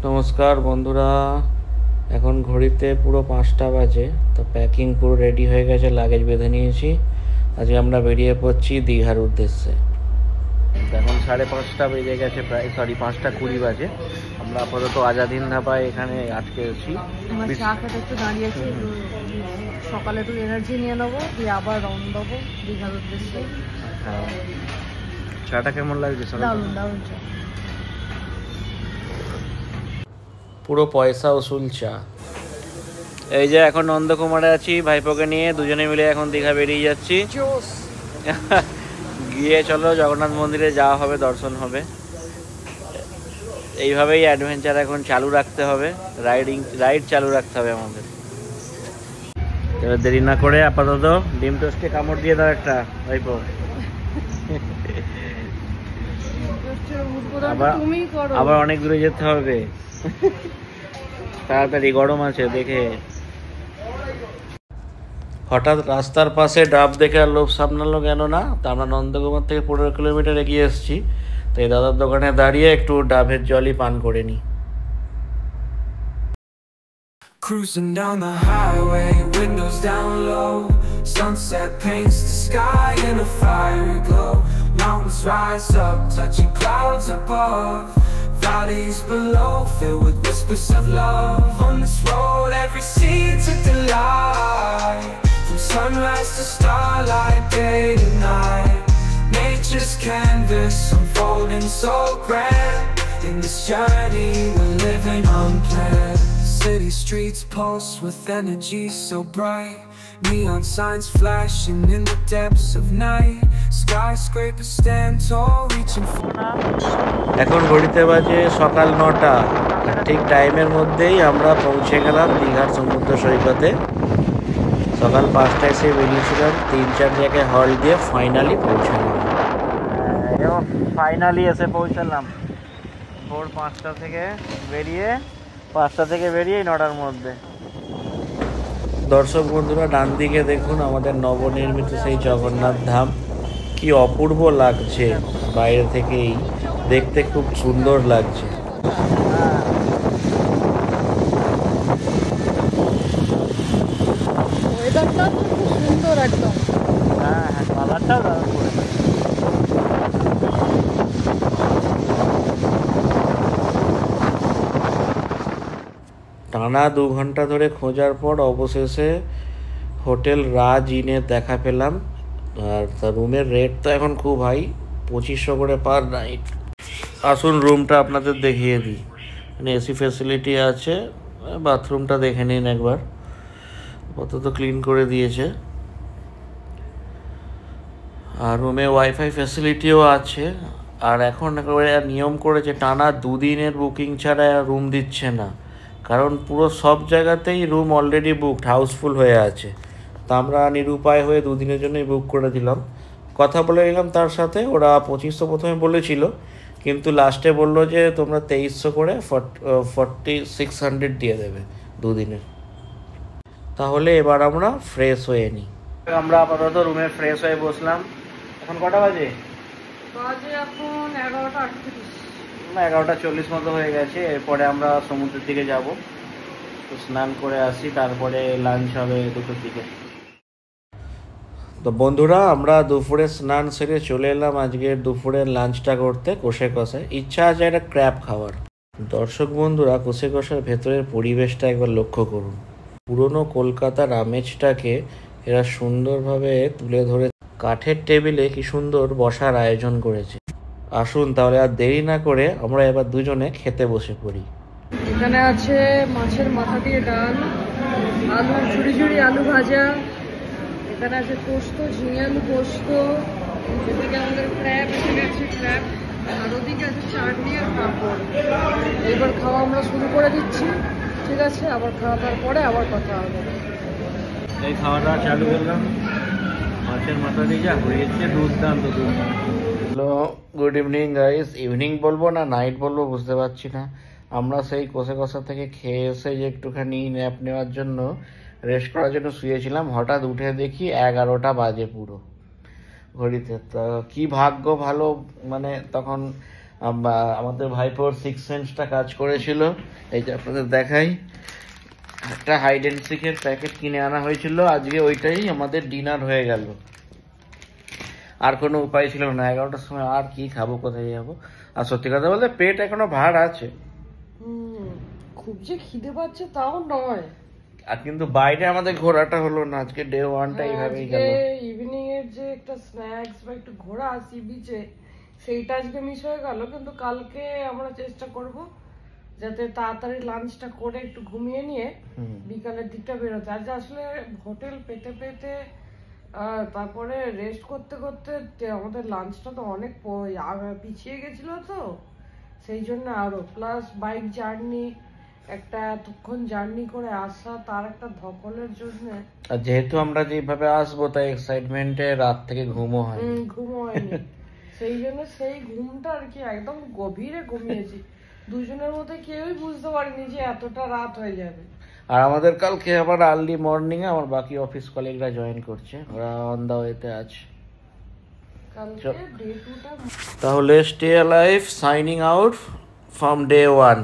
নমস্কার বন্ধুরা, এখন ঘড়িতে পুরো 5টা বাজে। তো প্যাকিং পুরো রেডি হয়ে গেছে, লাগেজ বেঁধে নিয়েছি। আজকে আমরা বেরিয়ে পড়ছি দীঘার উদ্দেশ্যে। এখন 5:30 বেজে গেছে, প্রায় 5:20 বাজে। আমরা আপাতত আজাদিন ধাবায় এখানে আটকে আছি। চা খেতে একটু দাঁড়িয়েছি, সকালে একটু এনার্জি নিয়ে নেবো, দিয়ে আবার রওনা দেবো দীঘার উদ্দেশ্যে। হ্যাঁ, চাটা কেমন লাগছে? দারুণ দারুণ চা, পুরো পয়সা উসুল চা। এই যে এখন নন্দকুমারে আছি ভাইপোকে নিয়ে, দুজনে মিলে এখন দীঘা বেরিয়ে যাচ্ছি। গিয়ে চলো জগন্নাথ মন্দিরে যাওয়া হবে, দর্শন হবে। এইভাবেই অ্যাডভেঞ্চার এখন চালু রাখতে হবে, রাইড চালু রাখতে হবে আমাদের। এবার দেরি না করে আপাতত ডিম টোস্টে কামড় দিয়ে দাও একটা ভাইপো। আবার অনেক দূরে যেতে হবে, তাড়াতাড়ি, গরম আছে দেখে। হঠাৎ রাস্তার পাশে ডাব দেখে আর লোভ সামলালো কেন না। তা আমরা নন্দকুমার থেকে 15 কিলোমিটার এগিয়ে এসেছি। তো এই দাদার দোকানে দাঁড়িয়ে একটু ডাবের জলই পান করে নিই। Cruising down the highway, windows down low. Sunset paints the sky in a fiery glow. Mountains rise up, touching clouds above. Valleys below, filled with whispers of love. On this road, every scene's a delight. From sunrise to starlight, day to night. Nature's canvas unfolding so grand. In this journey, we're living unplanned. City streets pulse with energy so bright. Neon signs flashing in the depths of night. Skyscrapers stand tall, reaching for. এখন ঘড়িতে বাজে সকাল 9টা। ঠিক টাইমের মধ্যেই আমরা পৌঁছে গেলাম দীঘার সমুদ্র সৈকতে। সকাল 5টায় এসে বেরিয়েছিলাম, 3-4 জায়গায় হল দিয়ে ফাইনালি পৌঁছালাম। ফাইনালি এসে পৌঁছালাম ভোর 5টা থেকে বেরিয়ে 9টার মধ্যে। দর্শক বন্ধুরা, ডান দিকে দেখুন আমাদের নবনির্মিত সেই জগন্নাথ ধাম। কি অপূর্ব লাগছে, বাইরে থেকেই দেখতে খুব সুন্দর লাগছে। ওয়েদারটা তো খুব সুন্দর একদম। হ্যাঁ, কালারটাও দারুণ করেছে। টানা 2 ঘন্টা ধরে খোঁজার পর অবশেষে হোটেল রাজ ইনের দেখা পেলাম। আর তার রুমের রেট তো এখন খুব হাই, 2500 করে পার নাইট। আসুন রুমটা আপনাদের দেখিয়ে দিই। মানে এসি ফ্যাসিলিটি আছে, বাথরুমটা দেখে নিন একবার, আপাতত ক্লিন করে দিয়েছে। আর রুমে ওয়াইফাই ফ্যাসিলিটিও আছে। আর এখন নিয়ম করেছে টানা 2 দিনের বুকিং ছাড়া রুম দিচ্ছে না, কারণ পুরো সব জায়গাতেই রুম অলরেডি বুকড, হাউসফুল হয়ে আছে। তা আমরা নিরুপায় হয়ে 2 দিনের জন্যই বুক করে দিলাম। কথা বলে নিলাম তার সাথে, ওরা 2500 প্রথমে বলেছিল, কিন্তু লাস্টে বললো যে তোমরা 2300 করে 4600 দিয়ে দেবে 2 দিনের। তাহলে এবার আমরা ফ্রেশ হয়ে নিই। আমরা আপাতত রুমে ফ্রেশ হয়ে বসলাম। এখন কটা বাজে? এখন 11:38। 11:40 মতো হয়ে গেছে। এরপরে আমরা সমুদ্রের দিকে যাব, তো স্নান করে আসি, তারপরে লাঞ্চ হবে 2টোর দিকে। তো বন্ধুরা, আমরা দুপুরে স্নান সেরে চলে এলাম আজকের দুপুরের লাঞ্চটা করতে কোষে কষায়। ইচ্ছা আছে একটা ক্র্যাব খাওয়ার। দর্শক বন্ধুরা, কোষে কষার ভেতরের পরিবেশটা একবার লক্ষ্য করুন। পুরনো কলকাতার আমেজটাকে এরা সুন্দরভাবে তুলে ধরে কাঠের টেবিলে কি সুন্দর বসার আয়োজন করেছে। আসুন তাহলে আর দেরি না করে আমরা এবার দুজনে খেতে বসে পড়ি। এখানে আছে মাছের মাথা দিয়ে ডাল, আলু ঝুড়ি আলু ভাজা, এখানে আছে পোস্ত, ঝিঙে আলু পোস্ত, এদিকে আমাদের ক্র্যাব, এখানে আছে ক্র্যাব, আর ওদিকে আছে চাটনি আর পাঁপড়। এবার খাওয়া আমরা শুরু করে দিচ্ছি, ঠিক আছে? আবার খাওয়া দাওয়ার পরে আবার কথা হবে। এই খাওয়া দাওয়া চালু করলাম, মাছের মাথা দিয়ে যা হয়েছে দুর্দান্ত। Hello, good evening guys. Evening বলবো না নাইট বলবো বুঝতে পারছি না। আমরা সেই কোষে কষা থেকে খেয়ে এসে যে একটুখানি ন্যাপ নেওয়ার জন্য, রেস্ট করার জন্য শুয়েছিলাম, হঠাৎ উঠে দেখি 11টা বাজে পুরো ঘড়িতে। তো কি ভাগ্য ভালো, মানে তখন আমাদের ভাইপোর 6 সেন্সটা কাজ করেছিল। এই যে আপনাদের দেখাই, একটা হাইড অ্যান্ড সিকের প্যাকেট কিনে আনা হয়েছিল, আজকে ওইটাই আমাদের ডিনার হয়ে গেল। আর কোনো উপায় ছিল না, 11টার সময় আর কি খাবো, কোথায় যাবো। আর সত্যি কথা বলতে পেট এখনো ভার আছে, খুব যে খিদে পাচ্ছে তাও নয়। আর কিন্তু বাইরে আমাদের ঘোরাটা হলো না, আজকে ডে 1টা এইভাবেই গেল। ইভিনিং এর যে একটা স্ন্যাক্স বা একটু ঘোরা সি বিচে, সেইটা আজকে মিস হয়ে গেল। কিন্তু কালকে আমরা চেষ্টা করব যাতে তাড়াতাড়ি লাঞ্চটা করে একটু ঘুমিয়ে নিয়ে বিকালের দিকটা বেরোতে। আজ আসলে হোটেল পেতে পেতে তারপরে রেস্ট করতে করতে আমাদের লাঞ্চটা তো অনেক পিছিয়ে গেছিল, তো সেই জন্য আরো প্লাস বাইক জার্নি, একটা এতক্ষণ জার্নি করে আসা, তার একটা ধকলের জন্য। আর যেহেতু আমরা যেভাবে আসবো তাই এক্সাইটমেন্টে রাত থেকে ঘুমও হয়, হয়নি। সেই জন্য সেই ঘুমটা আর কি একদম গভীরে ঘুমিয়েছি। দুজনের মধ্যে কেউই বুঝতে পারিনি যে এতটা রাত হয়ে যাবে। আর আমাদের কালকে আবার আর্লি মর্নিং এ আমার বাকি অফিস কলিগরা জয়েন করছে, ওরা অন দা ওয়েতে আছে। কালকে ডে 2টা। তাহলে stay alive signing out from day 1।